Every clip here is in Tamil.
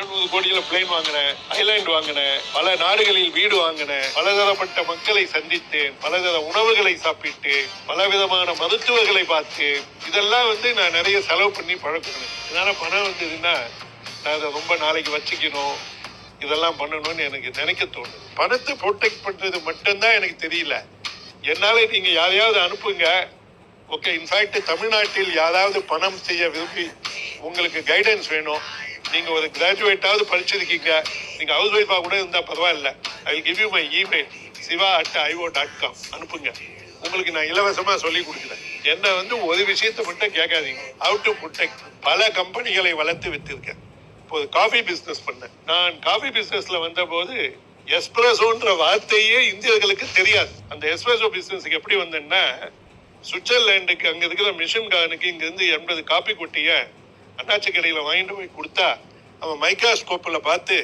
700 கோடியில பிளேன் வாங்கினேன், ஐலாண்ட் வாங்கினேன், பல நாடுகளில் வீடு வாங்கினேன், பலதரப்பட்ட மக்களை சந்தித்தேன், பலதர உணவுகளை சாப்பிட்டு, பலவிதமான மருத்துவர்களை பார்த்து, இதெல்லாம் நான் நிறைய செலவு பண்ணி பழக்கணும். இதனால பணம் வந்ததுன்னா நான் அதை ரொம்ப நாளைக்கு வச்சுக்கணும், இதெல்லாம் பண்ணணும்னு எனக்கு நினைக்க தோணுது. பணத்தை ப்ரொடெக்ட் பண்றது மட்டும்தான் எனக்கு தெரியல. என்னால நீங்க யாரையாவது அனுப்புங்க. ஓகே, இன்ஃபேக்ட் தமிழ்நாட்டில் யாராவது பணம் செய்ய விரும்பி உங்களுக்கு கைடன்ஸ் வேணும், நீங்க ஒரு கிராஜுவேட்டாவது படிச்சிருக்கீங்க, நீங்க ஹவுஸ் ஒய்ஃபா கூட இருந்தா பரவாயில்ல, I will give you my email siva@ivo.com அனுப்புங்க. உங்களுக்கு நான் இலவசமா சொல்லி கொடுக்குறேன். என்ன ஒரு விஷயத்தை மட்டும் கேட்காதீங்க, ஹவு டு ப்ரொடெக்ட். பல கம்பெனிகளை வளர்த்து வித்திருக்கேன். இப்போ காஃபி பிசினஸ் பண்ணேன். நான் காஃபி பிசினஸ்ல வந்த போது எஸ்பிரஸோன்ற வார்த்தையே இந்தியர்களுக்கு தெரியாது. அந்த எஸ்பிரஸோ பிசினஸுக்கு எப்படி வந்தேன்னா, சுவிட்சர்லாண்டுக்கு அங்க இருக்கிற மிஷின்காரனுக்கு இங்க இருந்து 80 காப்பி கொட்டிய அண்ணாச்சி கடையில வாங்கிட்டு போய் கொடுத்தா, அவன் மைக்ரோஸ்கோப்ல பார்த்து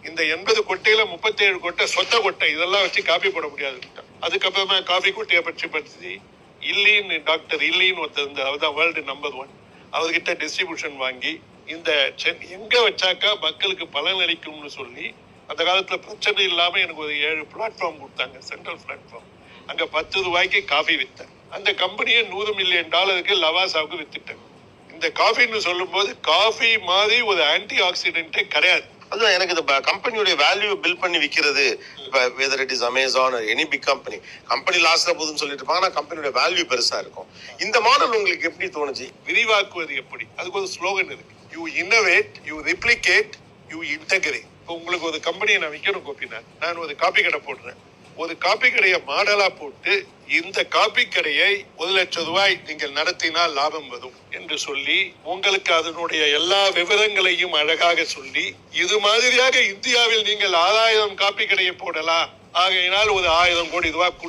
இந்த 80 கொட்டையில 37 கொட்டை சொத்த கொட்டை, இதெல்லாம் வச்சு காப்பி போட முடியாது. அதுக்கப்புறமா காஃபி கொட்டையை பற்றி இல்லின்னு டாக்டர் இல்லின்னு ஒருத்தர் இருந்தார், அவர்தான் வேர்ல்டு நம்பர் 1. அவர்கிட்ட டிஸ்ட்ரிபியூஷன் வாங்கி இந்த எங்க வச்சாக்கா மக்களுக்கு பலன் அளிக்கும்னு சொல்லி அந்த காலத்துல பிரச்சனை இல்லாம எனக்கு ஒரு 7 பிளாட்ஃபார்ம் கொடுத்தாங்க, சென்ட்ரல் பிளாட்ஃபார்ம். அங்க 10 ரூபாய்க்கு காஃபி வித்தேன். அந்த கம்பெனியை $100 மில்லியன் லவாசாவுக்கு வித்துட்டேன். இந்த காஃபின்னு சொல்லும் போது காஃபி மாதிரி ஒரு ஆன்டி ஆக்சிடென்டே கிடையாது. அதுதான் எனக்கு இந்த கம்பெனியோட வேல்யூ பில்ட் பண்ணி விற்கிறது. இப்போ whether it is Amazon any big company லாஸ்ட்ல போதுன்னு சொல்லிட்டு இருப்பாங்க, ஆனால் கம்பெனியோட வேல்யூ பெருசா இருக்கும். இந்த மாடல் உங்களுக்கு எப்படி தோணுச்சு? விரிவாக்குவது எப்படி, அதுக்கு ஒரு ஸ்லோகன் இருக்கு. You innovate, you replicate, you integrate. இப்போ உங்களுக்கு ஒரு கம்பெனியை நான் விற்கணும் கோபிநாத், நான் ஒரு காப்பி கடை போடுறேன். ஒரு காப்பி கடையை மாடலா போட்டு இந்த காப்பி கடையை 1 லட்சம் ரூபாய் நீங்கள் நடத்தினால் லாபம் வரும் என்று சொல்லி உங்களுக்கு அதனுடைய எல்லா விவரங்களையும் அழகாக சொல்லி, இது மாதிரியாக இந்தியாவில் நீங்கள் 6000 காப்பி கடையை போடலாம், ஆகையினால் ஒரு 1000 கோடி ரூபாய் கொடுங்க.